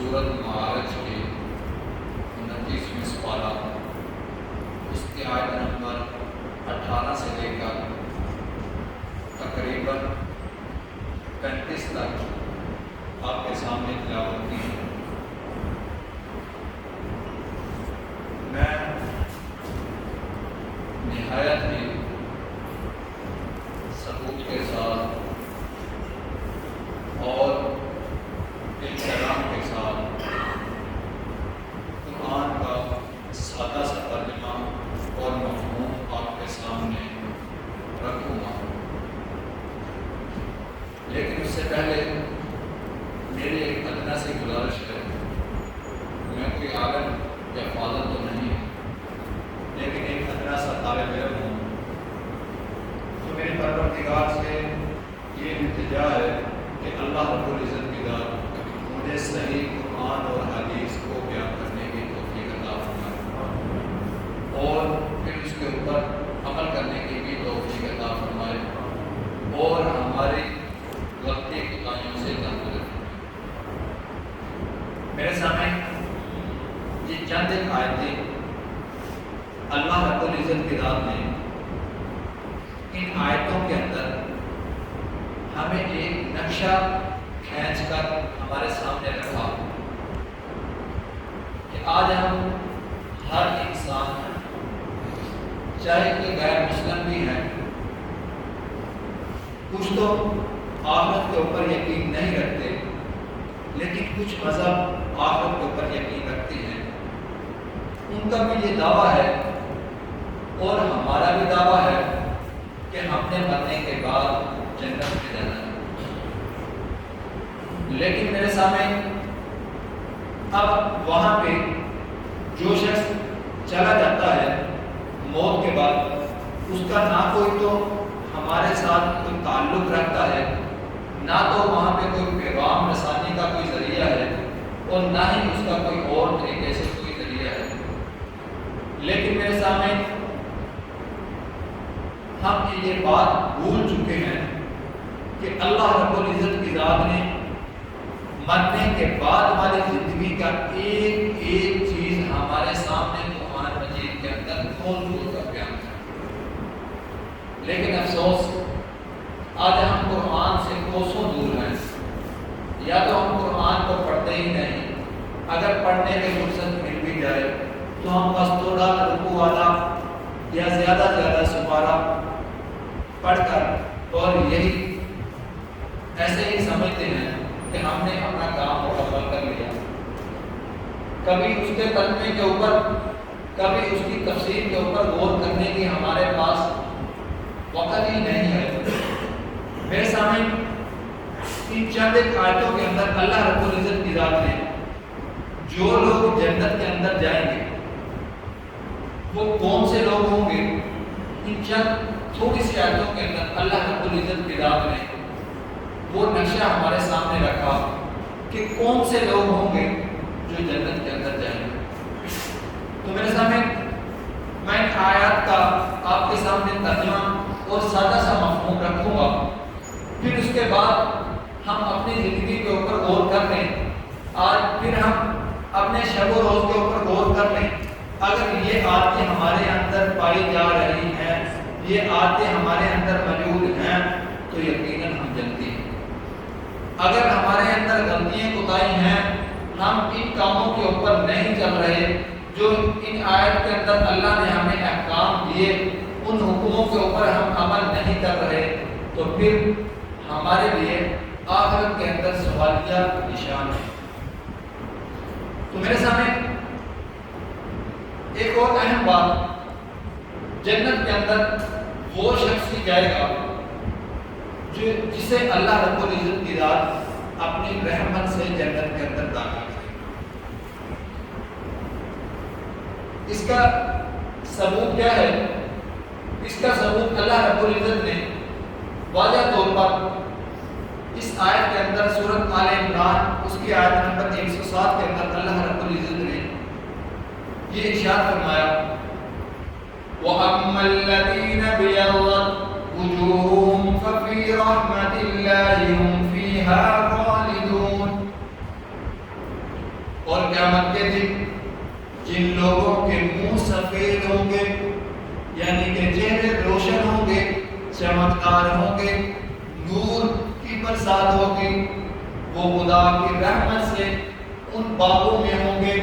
سورۃ معارج کے 29ویں سپارہ اس کی آیت نمبر 18 سے لے کر تقریباً 35 تک آپ کے سامنے تلاوت کی ہے۔ میں نہایت ہی ثبوت کے ساتھ اور احترام کے ساتھ قرآن کا سادہ سا ترجمہ اور مفہوم آپ کے سامنے رکھوں گا، لیکن اس سے پہلے میری ایک ادنا سی گزارش ہے۔ میں کوئی عالم یا فاضل تو نہیں ہے، لیکن ایک ادنا سا طالب علم ہوں، تو میرے پروردگار سے یہ التجا ہے کہ اللہ رب العزت کی ذات مجھے صحیح قرآن اور حدیث کو بیان کرنے کی توفیق عطا فرمائے اور پھر اس کے اوپر عمل کرنے کی بھی توفیق عطا فرمائے اور ہماری غلطی کوتاہیوں سے درگزر فرمائے۔ میرے سامنے یہ چند ایک آیتیں اللہ رب العزت کی ذات نے ان آیتوں کے اندر ہمیں ایک نقشہ کھینچ کر ہمارے سامنے رکھا کہ آج ہم ہر انسان چاہے کہ غیر مسلم بھی ہیں، کچھ تو آخرت کے اوپر یقین نہیں رکھتے، لیکن کچھ مذہب آخرت کے اوپر یقین رکھتے ہیں، ان کا بھی یہ دعویٰ ہے اور ہمارا بھی دعویٰ ہے کہ ہم نے مرنے کے بعد جنت میں جانا ہے۔ لیکن میرے سامنے اب وہاں پہ جو شخص چلا جاتا ہے موت کے بعد، اس کا نہ کوئی تو ہمارے ساتھ کوئی تعلق رکھتا ہے، نہ تو وہاں پہ کوئی پیغام رسانی کا کوئی ذریعہ ہے، اور نہ ہی اس کا کوئی اور طریقے سے کوئی ذریعہ ہے۔ لیکن میرے سامنے ہم یہ بات بھول چکے ہیں کہ اللہ رب العزت کی ذات نے مرنے کے بعد والی زندگی کا ایک ایک چیز ہمارے سامنے قرآن مجید کے اندر کھول کھول کر بیان کیا۔ لیکن افسوس آج ہم قرآن سے کوسوں دور ہیں، یا تو ہم قرآن کو پڑھتے ہی نہیں، اگر پڑھنے کی فرصت مل بھی جائے تو ہم بس تھوڑا رکوع والا یا زیادہ سے زیادہ سپارہ پڑھ کر اور یہی ایسے ہی سمجھتے ہیں کہ ہم نے اپنا کام مکمل کر لیا۔ کبھی اس کے ترجمے کے اوپر، کبھی اس کی تفسیر کے اوپر غور کرنے کی ہمارے پاس وقت ہی نہیں ہے۔ میرے سامنے ان چند ایک آیتوں کے اندر اللہ رب العزت کی ذات نے جو لوگ جنت کے اندر جائیں گے وہ کون سے لوگ ہوں گے، ان چند تھوڑی سی آیتوں کے اندر اللہ رب العزت کی ذات نے وہ نقشہ ہمارے سامنے رکھا کہ کون سے لوگ ہوں گے جو جنت کے اندر جائیں گے۔ تو میرے سامنے میں آیات کا آپ کے سامنے ترجمہ اور سادہ سا مفہوم رکھوں گا، پھر اس کے بعد ہم اپنی زندگی کے اوپر غور کر لیں، آج پھر ہم اپنے شب و روز کے اوپر غور کر لیں۔ اگر یہ عادتیں ہمارے اندر پائی جا رہی ہیں، یہ عادتیں ہمارے اندر موجود ہیں، تو یقیناً ہم جنتی ہیں۔ اگر ہمارے اندر غلطیاں کوتاہی ہیں، ہم ان کاموں کے اوپر نہیں چل رہے جو ان آیت کے اندر اللہ نے ہمیں احکام دیے، ان حکموں کے اوپر ہم عمل نہیں کر رہے، تو پھر ہمارے لیے آخرت کے اندر سوالیہ نشان ہے۔ تو میرے سامنے ایک اور اہم بات، جنت کے اندر وہ شخص ہی جائے گا جسے اللہ رب العزت کی ذات اپنی رحمت سے جنت کے اندر داخل کرے۔ اس کا ثبوت کیا ہے؟ اس کا ثبوت اللہ رب العزت نے واضح طور پر اس آیت کے اندر سورۃ آل عمران اس کی آیت نمبر 107 کے اندر اللہ رب العزت نے یہ ارشاد فرمایا، وَأَمَّا الَّذِينَ ابْيَضَّتْ وُجُوهُهُمْ فَفِي رَحْمَةِ اللَّهِ هُمْ فِيهَا خَالِدُونَ۔ اور قیامت کے دن جن لوگوں کے منہ سفید ہوں گے یعنی کہ چہرے روشن ہوں گے، چمکدار ہوں گے، نور کی برسات ہوگی، وہ خدا کی رحمت سے ان باغوں میں ہوں گے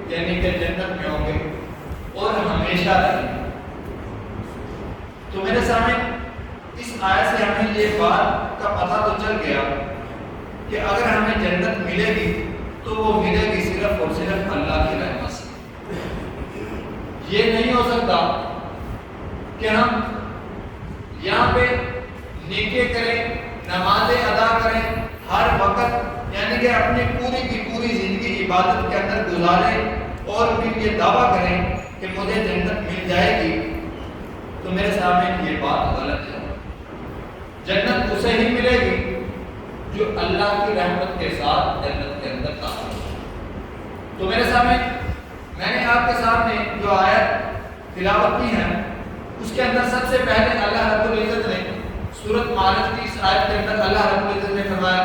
یعنی کہ جنت میں ہوں گے اور ہمیشہ رہیں گے۔ تو میرے سامنے اس آیت سے ہمیں یہ بات کا پتہ تو چل گیا کہ اگر ہمیں جنت ملے گی تو وہ ملے گی صرف اور صرف اللہ کی رحمت سے۔ یہ نہیں ہو سکتا کہ ہم یہاں پہ نیکیاں کریں، نمازیں ادا کریں، ہر وقت یعنی کہ اپنی پوری کی پوری زندگی عبادت کے اندر گزاریں اور پھر یہ دعویٰ کریں کہ مجھے جنت مل جائے گی، تو میرے سامنے یہ بات غلط ہے۔ جنت اسے ہی ملے گی جو اللہ کی رحمت کے ساتھ جنت کے اندر داخل ہو۔ تو میرے سامنے میں نے آپ کے سامنے جو آیت تلاوت کی ہے اس کے اندر سب سے پہلے اللہ رب العزت نے سورۃ معارج کی اس آیت کے اندر اللہ رب العزت نے فرمایا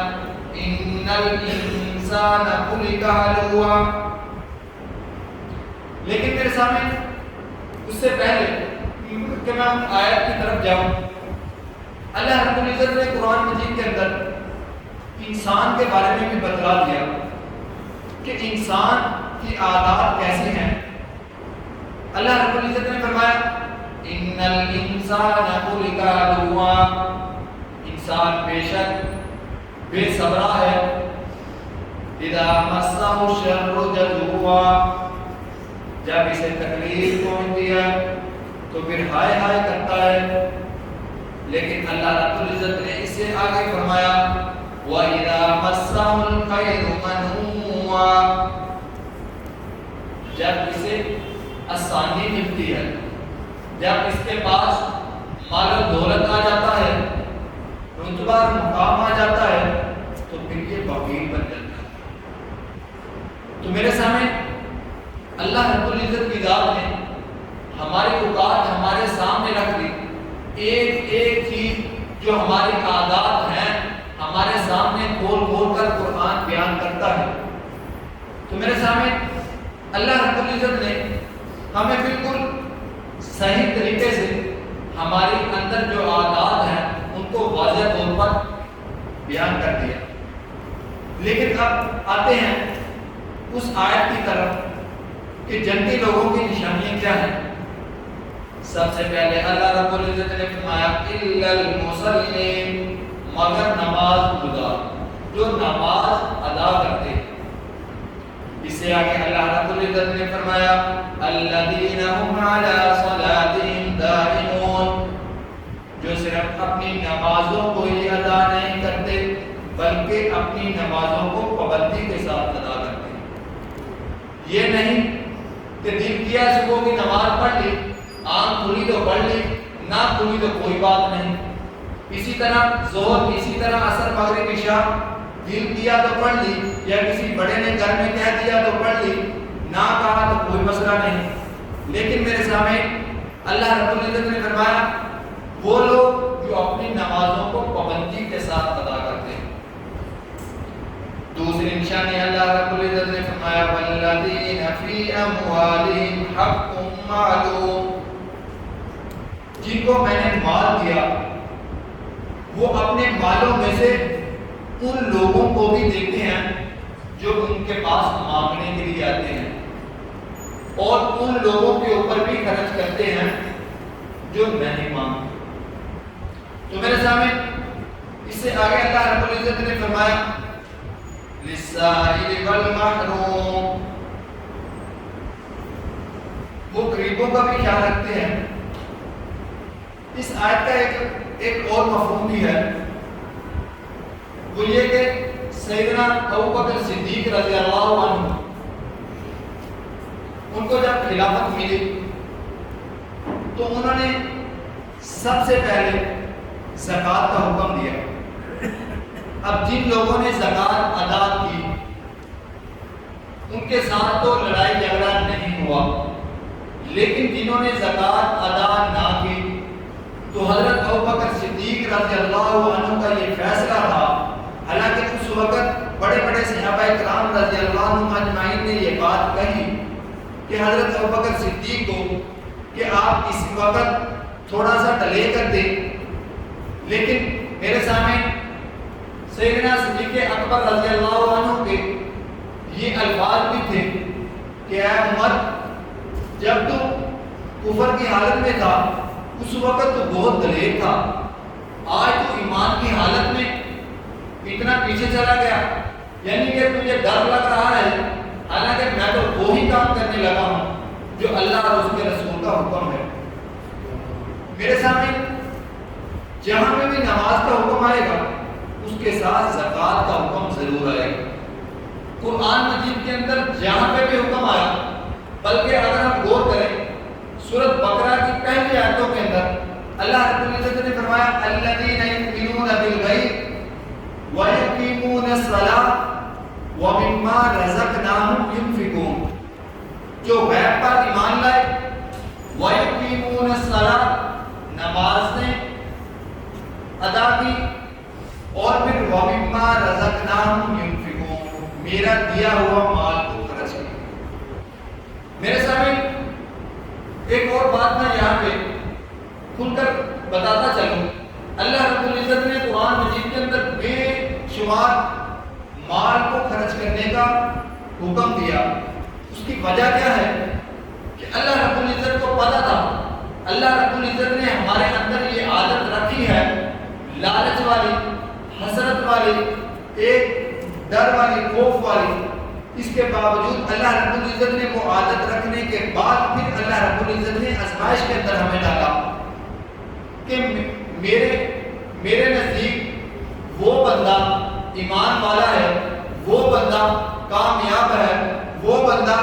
ان الانسان خلق ہلوعا۔ لیکن میرے سامنے اس سے پہلے کہ میں آیت کی طرف جاؤں، اللہ رب العزت نے قرآن مجید کے اندر انسان کے بارے میں بھی بتلا دیا کہ انسان کی عادات کیسی ہیں۔ اللہ رب العزت نے فرمایا ان الانسان خلق ہلوعا، انسان بے شک بے صبرا ہے، اذا مسہ الشر جزوعا، جب اسے تکلیف پہنچتی ہے تو پھر ہائے ہائے کرتا ہے۔ لیکن اللہ رب العزت نے اس سے آگے فرمایا وَإِذَا مَسَّهُ الْخَيْرُ مَنُوعًا، جب اسے آسانی ملتی ہے، جب اس کے پاس مال و دولت آ جاتا ہے، رتبہ مقام آ جاتا ہے، تو پھر یہ بخیل بن جاتا ہے۔ تو میرے سامنے اللہ رب العزت کی ذات نے ہماری اوقات ہمارے سامنے رکھ دی، ایک ایک چیز جو ہماری عادات ہیں ہمارے سامنے کھول کھول کر قرآن بیان کرتا ہے۔ تو میرے سامنے اللہ رب العزت نے ہمیں بالکل صحیح طریقے سے ہمارے اندر جو عادات ہیں ان کو واضح طور پر بیان کر دیا۔ لیکن اب آتے ہیں اس آیت کی طرف کہ جنتی لوگوں کی نشانیاں کیا ہیں۔ سب سے پہلے اللہ رب العزت نے فرمایا الا المصلین، مگر نماز گزار، جو نماز ادا کرتے ہیں۔ اس سے آگے اللہ رب العزت نے فرمایا الذین هم علی صلاتهم دائمون، جو صرف اپنی نمازوں کو ہی ادا نہیں کرتے بلکہ اپنی نمازوں کو پابندی کے ساتھ ادا کرتے ہیں۔ یہ نہیں کہ دل کیا صبح کی نماز پڑھ لی، آنکھ کھلی تو پڑھ لی، نہ کھلی تو کوئی بات نہیں، اسی طرح ظہر، اسی طرح عصر، مغرب، عشاء، دل کیا تو پڑھ لی، یا کسی بڑے نے گھر میں کہہ دیا تو پڑھ لی، نہ کہا تو کوئی مسئلہ نہیں۔ لیکن میرے سامنے اللہ رب العزت نے فرمایا وہ لوگ جو اپنی نمازوں کو پابندی کے ساتھ ادا کرتے ہیں۔ دوسری نشانی اللہ رب العزت نے فرمایا والذین فی اموالہم حق معلوم، جن کو میں نے مال دیا وہ اپنے مالوں میں سے ان لوگوں کو بھی دیتے ہیں جو ان کے پاس مانگنے کے لیے آتے ہیں، اور ان لوگوں کے اوپر بھی خرچ کرتے ہیں جو نہیں مانگتے۔ تو میرے سامنے اس سے آگے اللہ رب العزت نے فرمایا للسائل والمحروم، وہ غریبوں کا بھی خیال رکھتے ہیں۔ اس آیت کا ایک اور مفہوم بھی ہے، وہ یہ کہ سیدنا ابوبکر صدیق رضی اللہ عنہ ان کو جب خلافت ملی تو انہوں نے سب سے پہلے زکوٰۃ کا حکم دیا۔ اب جن لوگوں نے زکوٰۃ ادا کی ان کے ساتھ تو لڑائی جھگڑا نہیں ہوا، لیکن جنہوں نے زکوٰۃ ادا نہ کی تو حضرت ابوبکر صدیق رضی اللہ عنہ کا یہ فیصلہ تھا، حالانکہ اس وقت بڑے بڑے صحابہ کرام رضی اللہ عنہم اجمعین نے یہ بات کہی کہ حضرت ابوبکر صدیق کو کہ آپ اس وقت تھوڑا سا ڈیلے کر دیں، لیکن میرے سامنے سیدنا صدیق اکبر رضی اللہ عنہ کے یہ الفاظ بھی تھے کہ اے عمر، جب تو کفر کی حالت میں تھا اس وقت تو بہت دلیر تھا، آج تو ایمان کی حالت میں اتنا پیچھے چلا گیا، یعنی کہ تجھے ڈر لگ رہا ہے، حالانکہ میں تو وہی کام کرنے لگا ہوں جو اللہ اور اس کے رسول کا حکم ہے۔ میرے سامنے جہاں میں بھی نماز کا حکم آئے گا اس کے ساتھ زکوٰۃ کا حکم ضرور آئے گا۔ قرآن مجید کے اندر جہاں پہ بھی حکم آیا، بلکہ اگر ہم غور کریں سورۃ بقرہ کی پہلی آیتوں کے اندر اللہ رب العزت نے فرمایا الذین یؤمنون بالغیب ویقیمون الصلاۃ ومما رزقناہم ینفقون، جو غیب پر ایمان لائے، ویقیمون الصلاۃ نماز نے ادا کی، اور پھر ومما رزقناہم ینفقون میرا دیا ہوا مال کو خرچ کیا۔ میرے سامنے ایک اور بات میں یہاں پہ کھل کر بتاتا چلوں، اللہ رب العزت نے قرآن مجید کے اندر بے شمار مال کو خرچ کرنے کا حکم دیا۔ اس کی وجہ کیا ہے کہ اللہ رب العزت کو پتہ تھا، اللہ رب العزت نے ہمارے اندر یہ عادت رکھی ہے لالچ والی، حسرت والی، ایک ڈر والی، خوف والی، اس کے باوجود اللہ رب العزت نے وہ عادت رکھنے کے بعد پھر اللہ رب العزت نے آزمائش کے اندر ہمیں ڈالا کہ میرے نزدیک وہ بندہ ایمان والا ہے، وہ بندہ کامیاب ہے، وہ بندہ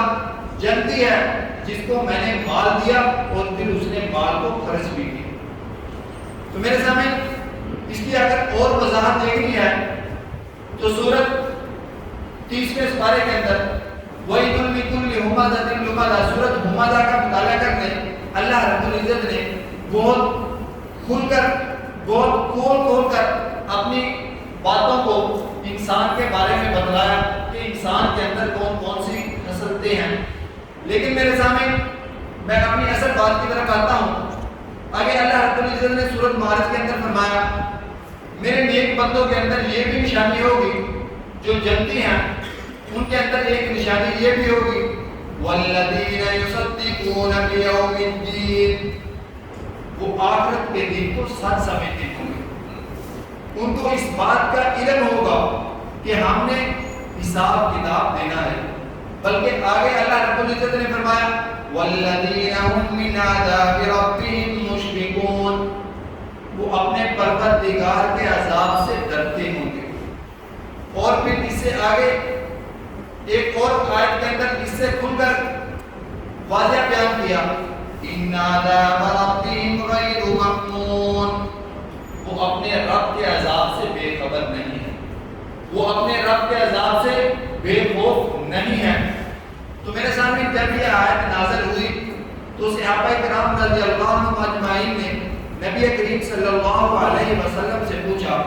جنتی ہے جس کو میں نے مال دیا اور پھر اس نے مال کو خرچ بھی کیا۔ تو میرے سامنے اس کی اگر اور وضاحت دیکھنی ہے تو سورۃ 30ویں سپارے کے اندر وَيْلٌ لِكُلِّ ہُمَزَةٍ لُمَزَةٍ سورۃ ہمزہ کا مطالعہ کرنے اللہ رب العزت نے بہت کھل کر، بہت کھول کر اپنی باتوں کو انسان کے بارے میں بتلایا کہ انسان کے اندر کون کون سی خصلتیں ہیں۔ لیکن میرے سامنے میں اپنی اصل بات کی طرف آتا ہوں۔ آگے اللہ رب العزت نے سورۃ معارج کے اندر فرمایا میرے نیک بندوں کے اندر یہ بھی نشانی ہوگی، جو جنتی ہیں ان کے اندر ایک نشانی یہ بھی ہوگی وَالَّذِينَ يُصَدِّقُونَ بِيَوْمِ الدِّينِ، وہ آخرت کے دن کو سچ سمجھتے ہوں گے، ان کو اس بات کا علم ہوگا کہ ہم نے حساب کتاب دینا ہے۔ بلکہ آگے اللہ رب العزت نے فرمایا وَالَّذِينَ هُم مِّنْ عَذَابِ رَبِّهِم مُّشْفِقُونَ، وہ اپنے پروردگار کے عذاب سے ڈرتے ہوں گے۔ اور پھر اس سے آگے ایک اور آیت کے اندر اس سے کھل کر واضح بیان کیا إِنَّ عَذَابَ رَبِّهِمْ غَيْرُ مَأْمُونٍ، وہ اپنے رب کے عذاب سے بے خبر نہیں ہے، وہ اپنے رب کے عذاب سے بے خوف نہیں ہے۔ تو میرے سامنے جب یہ آیت نازل ہوئی تو صحابہ کرام رضی اللہ عنہم اجمعین نے نبی کریم صلی اللہ علیہ وسلم سے پوچھا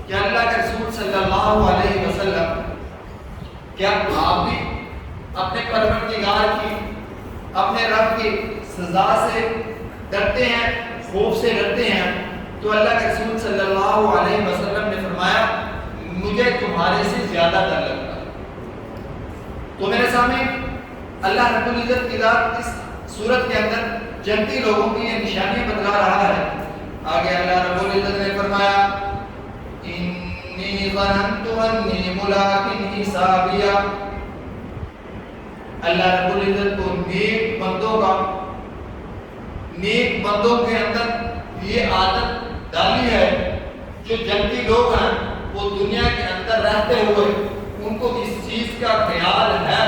کہ اللہ کے رسول صلی اللہ علیہ وسلم کیا آپ بھی اپنے پروردگار کی، اپنے رب کی سزا سے ڈرتے ہیں، خوف سے ڈرتے ہیں؟ تو اللہ کے رسول صلی اللہ علیہ وسلم نے فرمایا مجھے تمہارے سے زیادہ ڈر لگتا ہے۔ تو میرے سامنے اللہ رب العزت کی ذات اس صورت کے اندر جنتی لوگوں کی یہ نشانی بتلا رہا ہے۔ آگے اللہ رب العزت نے فرمایا انی ظننت انی ملاق حسابیہ، اللہ رب العزت کو نیک بندوں کے اندر یہ عادت ڈالی ہے، جو جنتی لوگ ہیں وہ دنیا کے اندر رہتے ہوئے ان کو اس چیز کا خیال ہے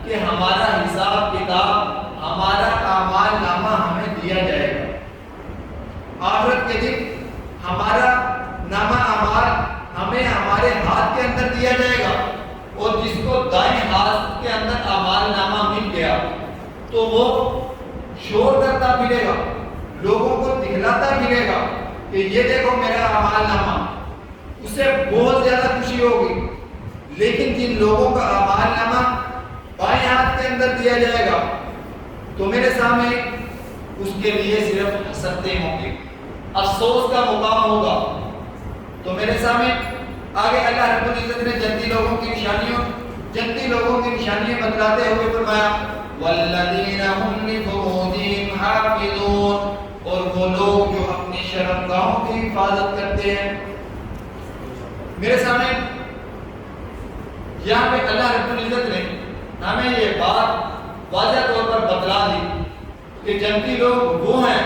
کہ ہمارا حساب کتاب، ہمارا اعمال نامہ ہمیں دیا جائے گا، آخرت کے دن ہمارا نامہ اعمال ہمیں ہمارے ہاتھ کے اندر دیا جائے گا، اور جس کو دائیں ہاتھ کے اندر اعمال نامہ مل گیا تو وہ شور کرتا ملے گا، لوگوں کو دکھلاتا ملے گا کہ یہ دیکھو میرا اعمال نامہ، اسے بہت زیادہ خوشی ہوگی۔ لیکن جن لوگوں کا اعمال نامہ اندر دیا جائے گا تو میرے سامنے اس کے لیے صرف حسرتیں ہوں گی، افسوس کا مقام ہوگا۔ تو میرے سامنے آگے اللہ رب العزت نے جنتی لوگوں کی نشانیاں بتلاتے ہوئے فرمایا والذین هم لفروجہم حافظون، اور وہ لوگ جو اپنی شرمگاہوں کی حفاظت کرتے ہیں۔ میرے سامنے یہاں پہ اللہ رب العزت نے ہمیں یہ بات واضح طور پر بتلا دی کہ جنتی لوگ وہ ہیں،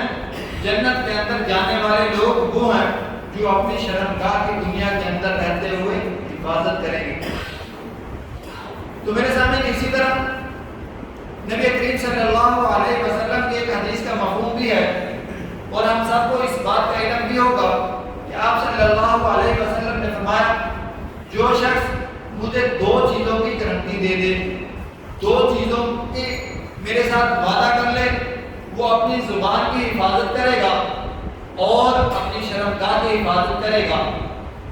جنت کے اندر جانے والے لوگ وہ ہیں جو اپنی شرمگاہ کی دنیا کے اندر رہتے ہوئے حفاظت کریں گے۔ تو میرے سامنے اسی طرح نبی کریم صلی اللہ علیہ وسلم کی ایک حدیث کا مفہوم بھی ہے، اور ہم سب کو اس بات کا علم بھی ہوگا کہ آپ صلی اللہ علیہ وسلم نے فرمایا جو شخص مجھے دو چیزوں کی گارنٹی دے دے، دو چیزوں کی میرے ساتھ وعدہ کر لے، وہ اپنی زبان کی حفاظت کرے گا اور اپنی شرمگاہ کی حفاظت کرے گا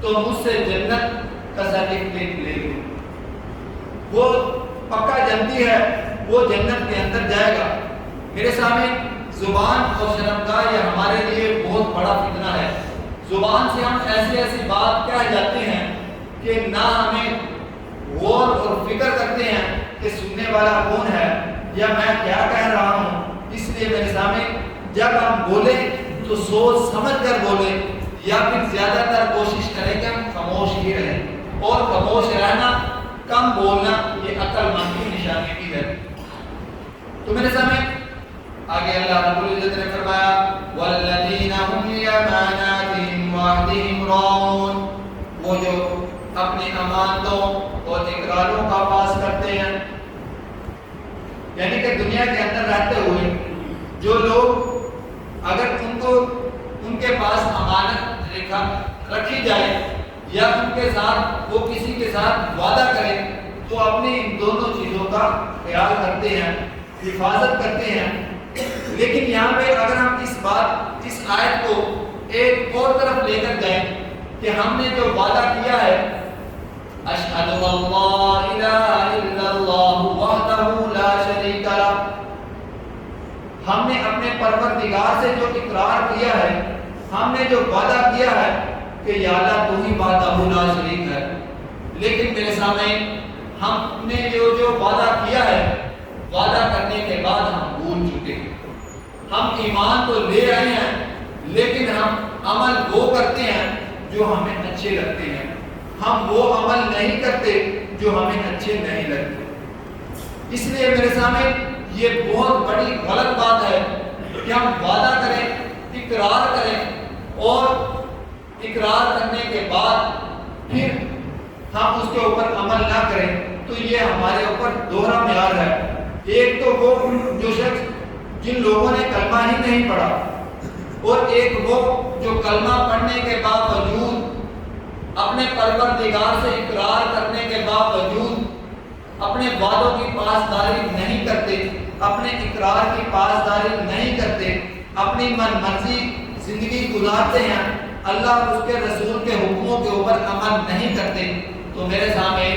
تو مجھ سے جنت کا سرٹیفکیٹ لے گا، وہ پکا جنتی ہے، وہ جنت کے اندر جائے گا۔ میرے سامنے زبان اور شرمگاہ یہ ہمارے لیے بہت بڑا فتنہ ہے۔ زبان سے ہم ایسی بات کہہ جاتے ہیں کہ نہ ہمیں غور اور فکر کرتے ہیں کہ سننے والا کون ہے یا میں کیا کہہ رہا ہوں۔ اس لیے میرے سامنے جب ہم بولیں تو سوچ سمجھ کر بولیں، یا پھر زیادہ تر کوشش کریں کہ ہم خاموش ہی رہیں، اور خاموش رہنا، کم بولنا یہ عقل مند کی نشانی بھی ہے۔ تو میرے سامنے آگے اللہ رب العزت نے فرمایا والذین هم لأماناتهم وعهدهم راعون، وہ جو اپنی امانتوں اور اقراروں کا پاس کرتے ہیں، یعنی کہ دنیا کے اندر رہتے ہوئے جو لوگ اگر ان کے پاس امانت رکھی جائے یا ان کے ساتھ وہ کسی کے ساتھ وعدہ کریں تو اپنی ان دونوں چیزوں کا خیال کرتے ہیں، حفاظت کرتے ہیں۔ لیکن یہاں پہ اگر ہم اس آیت کو ایک اور طرف لے کر جائیں کہ ہم نے جو وعدہ کیا ہے اشہد ان لا الہ الا اللہ وحدہ لا شریک لہ، ہم نے اپنے پروردگار سے جو اقرار کیا ہے، ہم نے جو وعدہ کیا ہے کہ یا اللہ تو ہی وحدہ لا شریک ہے، لیکن میرے سامنے ہم نے جو وعدہ کیا ہے، وعدہ کرنے کے بعد ہم بھول چکے ہیں۔ ہم ایمان تو لے رہے ہیں لیکن ہم عمل وہ کرتے ہیں جو ہمیں اچھے لگتے ہیں، ہم وہ عمل نہیں کرتے جو ہمیں اچھے نہیں لگتے۔ اس لیے میرے سامنے یہ بہت بڑی غلط بات ہے کہ ہم وعدہ کریں، اقرار کریں، اور اقرار کرنے کے بعد پھر ہم اس کے اوپر عمل نہ کریں، تو یہ ہمارے اوپر دوہرا معیار ہے۔ ایک تو وہ جو شخص جن لوگوں نے کلمہ ہی نہیں پڑھا، اور ایک وہ جو کلمہ پڑھنے کے باوجود اپنے پروردگار سے اقرار کرنے کے باوجود اپنے وعدوں کی پاسداری نہیں کرتے، اپنے اقرار کی پاسداری نہیں کرتے، اپنی من مرضی زندگی گزارتے ہیں، اللہ اور اس کے رسول کے حکموں کے اوپر عمل نہیں کرتے، تو میرے سامنے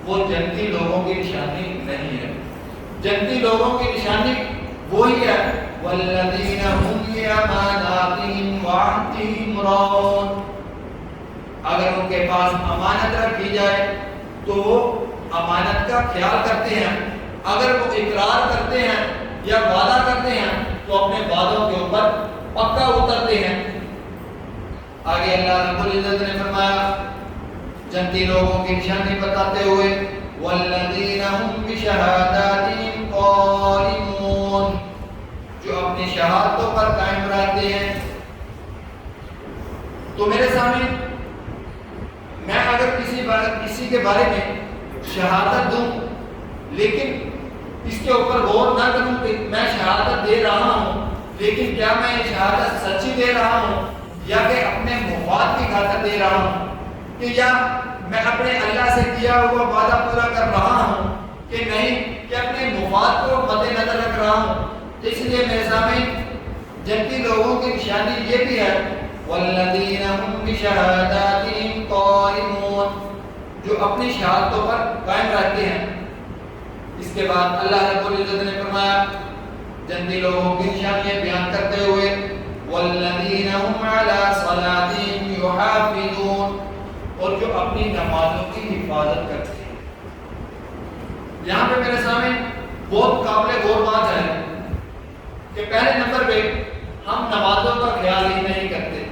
وہ جنتی لوگوں کی نشانی نہیں ہے۔ جنتی لوگوں کی نشانی وہی ہے والذین هم لأماناتهم وعهدهم راعون، اگر ان کے پاس امانت رکھی جائے تو وہ امانت کا خیال کرتے ہیں، اگر وہ اقرار کرتے ہیں یا وعدہ کرتے ہیں تو اپنے وعدوں کے اوپر پکا اترتے ہیں۔ آگے اللہ رب العزت نے فرمایا جنتی لوگوں کی نشانی بتاتے ہوئے والذین هم بشہاداتهم قائمون، جو اپنی شہادتوں پر قائم رہتے ہیں۔ تو میرے سامنے میں اگر کسی کے بارے میں شہادت دوں لیکن اس کے اوپر غور نہ کروں کہ میں شہادت دے رہا ہوں لیکن کیا میں شہادت سچی دے رہا ہوں یا کہ اپنے مفاد کی خاطر دے رہا ہوں، کہ یا میں اپنے اللہ سے کیا ہوا وعدہ پورا کر رہا ہوں کہ نہیں، کہ اپنے مفاد کو مد نظر رکھ رہا ہوں۔ تو اس لیے میرے سامنے جنتی لوگوں کی نشانی یہ بھی ہے والذین هم بشہاداتهم قائمون، جو اپنی شہادتوں پر قائم رہتے ہیں۔ اس کے بعد اللہ رب العزت نے فرمایا جنتی لوگوں کی نشانیاں بیان کرتے ہوئے والذین هم علی صلاتهم یحافظون، اور جو اپنی نمازوں کی حفاظت کرتے ہیں۔ یہاں پہ میرے سامنے بہت قابل غور بات ہے کہ پہلے نمبر پہ ہم نمازوں کا خیال ہی نہیں کرتے،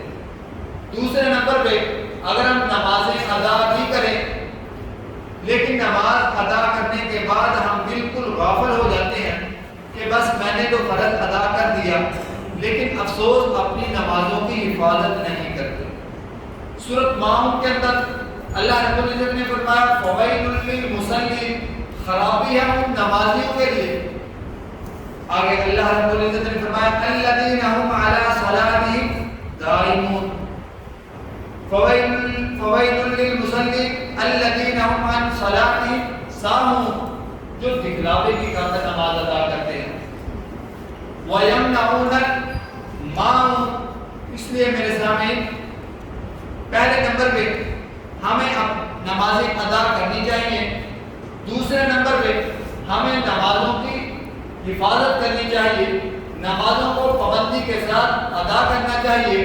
دوسرے نمبر پہ اگر ہم نمازیں ادا بھی کریں لیکن نماز ادا کرنے کے بعد ہم بالکل غافل ہو جاتے ہیں کہ بس میں نے تو فرض ادا کر دیا، لیکن افسوس اپنی نمازوں کی حفاظت نہیں کرتے۔ سورۃ ماؤن کے اندر اللہ رب العزت نے فرمایا فویل للمصلین، خرابی ہے ان نمازیوں کے لیے۔ آگے اللہ رب العزت نے فرمایا الذین هم علی صلاتهم دائمون، فویل للمصلین الذین هم عن صلاتهم ساہون، جو دکھلاوے کی خاطر نماز ادا کرتے ہیں۔ وَيَمْنَعُونَ الْمَاعُونَ، اس لیے میرے سامنے پہلے نمبر پہ ہمیں اب نمازیں ادا کرنی چاہیے، دوسرے نمبر پہ ہمیں نمازوں کی حفاظت کرنی چاہیے، نمازوں کو پابندی کے ساتھ ادا کرنا چاہیے،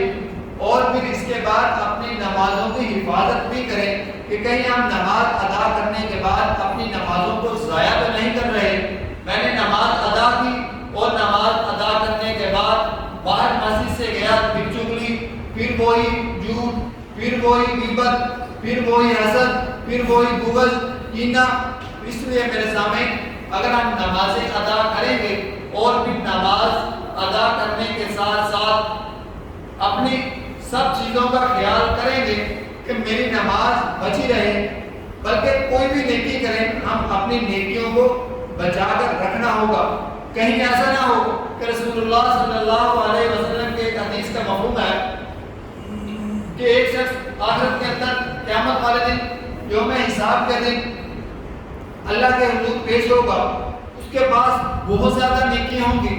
اور پھر اس کے بعد اپنی نمازوں کی حفاظت بھی کریں کہ کہیں ہم نماز ادا کرنے کے بعد اپنی نمازوں کو ضائع تو نہیں کر رہے۔ میں نے نماز ادا کی اور نماز ادا کرنے کے بعد باہر مسجد سے گیا، پھر چغلی، پھر وہی جھوٹ، پھر وہی غیبت، پھر وہی حسد، پھر وہی بغض، کینہ۔ اس لیے میرے سامنے اگر ہم نمازیں ادا کریں گے اور پھر نماز ادا کرنے کے ساتھ ساتھ اپنی سب چیزوں کا خیال کریں گے کہ میری نماز بچی رہے، بلکہ کوئی بھی نیکی کریں ہم اپنی نیکیوں کو بچا کر رکھنا ہوگا۔ کہیں ایسا نہ ہو کہ رسول اللہ صلی اللہ علیہ وسلم کے ایک حدیث کا مفہوم ہے کہ ایک شخص آخرت کے اندر قیامت والے دن یوم حساب کے دن اللہ کے حضور پیش ہوگا، اس کے پاس بہت زیادہ نیکیاں ہوں گی،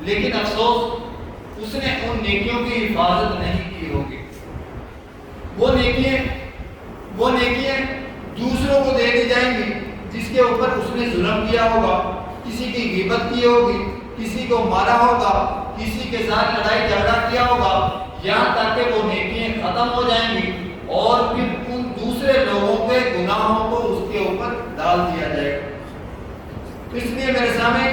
لیکن افسوس اس نے ان نیکیوں کی حفاظت نہیں کی ہوگی۔ وہ نیکیاں دوسروں کو دے دی جائیں گی جس کے اوپر اس نے ظلم کیا ہوگا، کسی کی غیبت کی ہوگی، کسی کو مارا ہوگا، کسی کے ساتھ لڑائی جھگڑا کیا ہوگا، یہاں تک کہ وہ نیکیاں ختم ہو جائیں گی اور پھر ان دوسرے لوگوں کے گناہوں کو اس کے اوپر ڈال دیا جائے گا۔ اس لیے میرے سامنے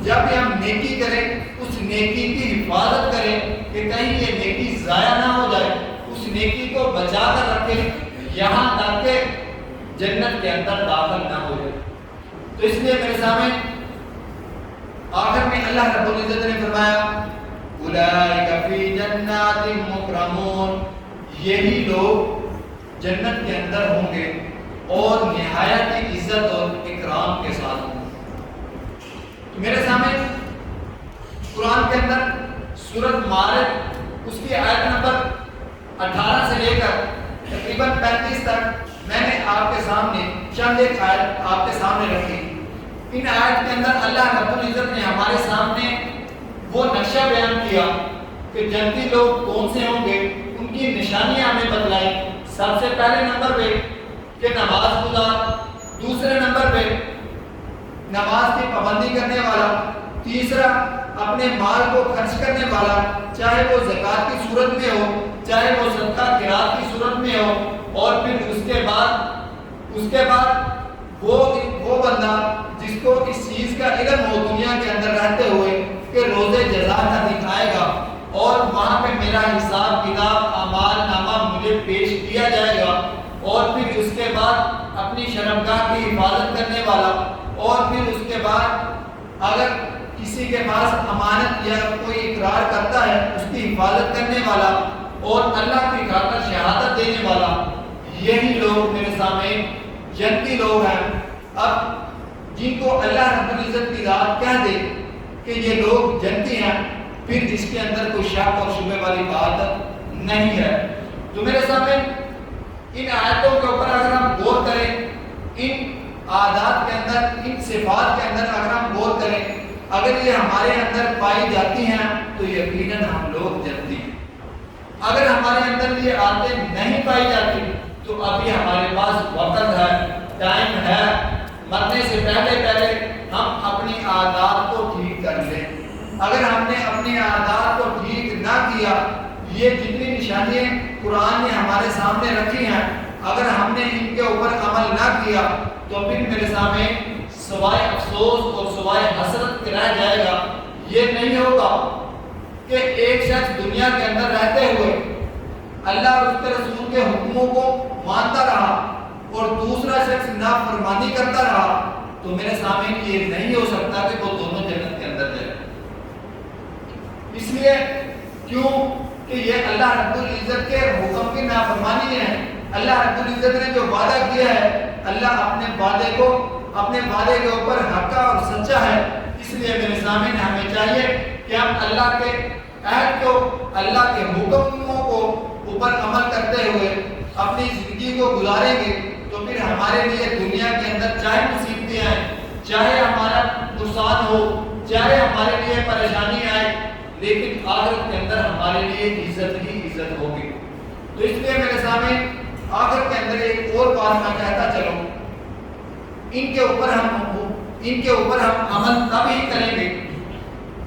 جب بھی ہم نیکی کریں اس نیکی کی حفاظت کریں کہ کہیں یہ نیکی ضائع نہ ہو جائے، اس نیکی کو بچا کر رکھیں یہاں تک کہ جنت کے اندر داخل نہ ہو جائے۔ تو اس لیے میرے سامنے آخر میں اللہ رب العزت نے فرمایا اولئک فی جنات مکرمون، یہی لوگ جنت کے اندر ہوں گے اور نہایت عزت اور اکرام کے ساتھ ہوں گے۔ میرے سامنے قرآن کے اندر سورۃ مائدہ اس کی آیت نمبر 18 سے لے کر تقریباً 35 تک میں نے آپ کے سامنے چند ایک آیت آپ کے سامنے رکھی۔ ان آیت کے اندر اللہ رب العزت نے ہمارے سامنے وہ نقشہ بیان کیا کہ جنتی لوگ کون سے ہوں گے، ان کی نشانیاں ہمیں بتلائی۔ سب سے پہلے نمبر پہ کہ نماز گزار، دوسرے نمبر پہ نماز کی پابندی کرنے والا، تیسرا اپنے مال کو خرچ کرنے والا، چاہے وہ زکوٰۃ کی صورت میں ہو، چاہے وہ صدقہ خیرات کی صورت میں ہو، اور پھر اس کے بعد وہ بندہ جس کو اس چیز کا علم ہو دنیا کے اندر رہتے ہوئے کہ روزے جزا کا دن آئے گا اور وہاں پہ میرا حساب کتاب اعمال نامہ مجھے پیش کیا جائے گا، اور پھر اس کے بعد اپنی شرمگاہ کی حفاظت کرنے والا، اور پھر اس کے بعد اگر کسی کے پاس امانت یا کوئی اقرار کرتا ہے اس کی حفاظت کرنے والا، اور اللہ کی خاطر شہادت دینے والا، یہی لوگ میرے سامنے جنتی لوگ ہیں۔ اب جن کو اللہ رب العزت کی ذات کہہ دے کہ یہ لوگ جنتی ہیں، پھر اس کے اندر کوئی شک اور شبہ والی بات نہیں ہے۔ تو میرے سامنے ان آیتوں کے اوپر اگر ہم غور کریں، ان عادات کے اندر، ان صفات کے اندر اگر ہم غور کریں، اگر یہ ہمارے اندر پائی جاتی ہیں تو یقیناً ہم لوگ جنتی ہیں۔ اگر ہمارے اندر یہ عادتیں نہیں پائی جاتی تو ابھی ہمارے پاس وقت ہے، ٹائم ہے، مرنے سے پہلے عادات کو ٹھیک کر لیں۔ اگر ہم نے اپنے عادات کو ٹھیک نہ کیا، یہ جتنی نشانیاں قرآن نے ہمارے سامنے رکھی ہیں، اگر ہم نے ان کے اوپر عمل نہ کیا تو پھر میرے سامنے سوائے افسوس اور سوائے حسرت کے رہ جائے گا۔ یہ نہیں ہوگا کہ ایک شخص دنیا کے اندر رہتے ہوئے اللہ اور اس کے رسول کے حکموں کو مانتا رہا اور دوسرا شخص نافرمانی کرتا رہا، تو میرے سامنے یہ نہیں ہو سکتا کہ وہ دونوں جنت کے اندر جائے۔ اس لیے کیوں کہ یہ اللہ رب العزت کے حکم کی نافرمانی ہے۔ اللہ رب العزت نے جو وعدہ کیا ہے، اللہ اپنے وعدے کے اوپر حقہ اور سچا ہے۔ اس لیے میرے سامنے ہمیں چاہیے کہ ہم اللہ کے عہد کو، اللہ کے حکموں کو اوپر عمل کرتے ہوئے اپنی زندگی کو گزاریں گے تو پھر ہمارے لیے دنیا کے اندر چاہے مصیبتیں آئیں، چاہے ہمارا نقصان ہو، چاہے ہمارے لیے پریشانی آئے، لیکن آخرت کے اندر ہمارے لیے عزت ہی عزت ہوگی۔ تو اس لیے میرے سامنے آخرت کے اندر ایک اور بات میں کہتا چلوں، ان کے اوپر ہم عمل تب ہی کریں گے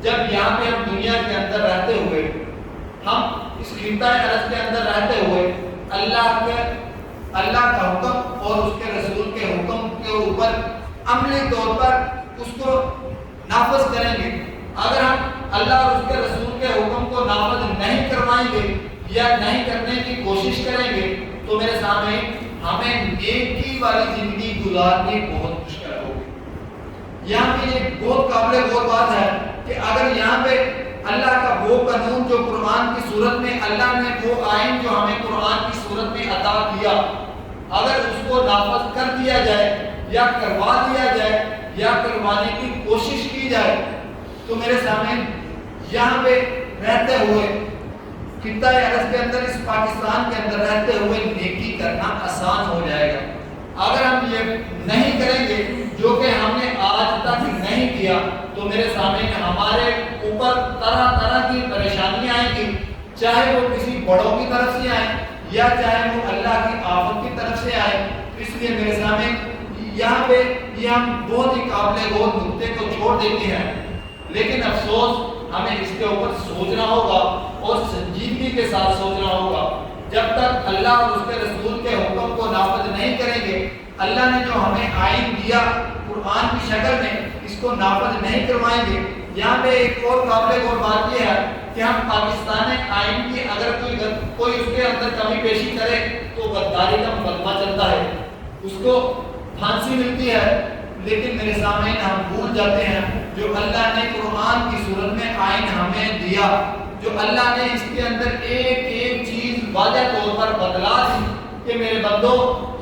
جب یہاں پہ ہم دنیا کے اندر رہتے ہوئے، ہم اس خطہ ارض کے اندر رہتے ہوئے اللہ کا حکم اور اس کے رسول کے حکم کے اوپر عملی طور پر اس کو نافذ کریں گے۔ اگر ہم اللہ اور اس کے رسول کے حکم کو نافذ نہیں کروائیں گے یا نہیں کرنے کی کوشش کریں گے تو میرے سامنے ہمیں نیکی والی زندگی گزارنی بہت مشکل ہوگی۔ یہاں پہ ایک بہت قابل غور بات ہے کہ اگر یہاں پہ اللہ کا وہ قانون جو قرآن کی صورت میں اللہ نے وہ آئین جو ہمیں قرآن کی صورت میں عطا کیا، اگر اس کو نافذ کر دیا جائے یا کروا دیا جائے یا کروانے کی کوشش کی جائے تو میرے سامنے یہاں پہ رہتے ہوئے خطہ ارض کے اندر، اس پاکستان کے اندر رہتے ہوئے نیکی کرنا آسان ہو جائے گا۔ اگر ہم یہ نہیں کریں گے جو کہ ہم نے آج تک نہیں کیا تو میرے سامنے ہمارے اوپر طرح طرح کی پریشانیاں آئیں گی، چاہے وہ کسی بڑوں کی طرف سے آئیں یا چاہے وہ اللہ کی آفت کی طرف سے آئے۔ اس لیے میرے سامنے یہاں پہ یہ ہم بہت ہی قابل غور نقطے کو چھوڑ دیتے ہیں، لیکن افسوس ہمیں اس کے اوپر سوچنا ہوگا اور سنجیدگی کے ساتھ سوچنا ہوگا۔ جب تک اللہ اور اس کے رسول کے حکم کو نافذ نہیں کریں گے، اللہ نے جو ہمیں آئین دیا قرآن کی شکل میں، اس کو نافذ نہیں کروائیں گے۔ یہاں پہ ایک اور قابل غور بات یہ ہے کہ ہم پاکستان آئین کی اگر کوئی اس کے اندر کمی پیشی کرے تو غداری کا مقدمہ چلتا ہے، اس کو پھانسی ملتی ہے، لیکن میرے سامنے ہم بھول جاتے ہیں جو اللہ نے قرآن کی صورت میں آئین ہمیں دیا، جو اللہ نے اس کے اندر ایک ایک چیز واضح طور پر بدلا دی کہ میرے بندو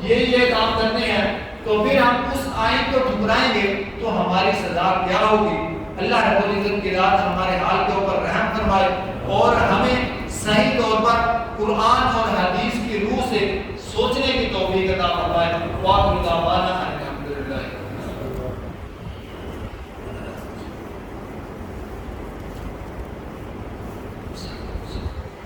یہ کام کرنے ہیں، تو پھر ہم اس آئین کو ٹھکرائیں گے تو ہماری سزا کیا ہوگی۔ اللہ رب العزت کی ذات ہمارے حال کے اوپر رحم فرمائے اور ہمیں صحیح طور پر قرآن اور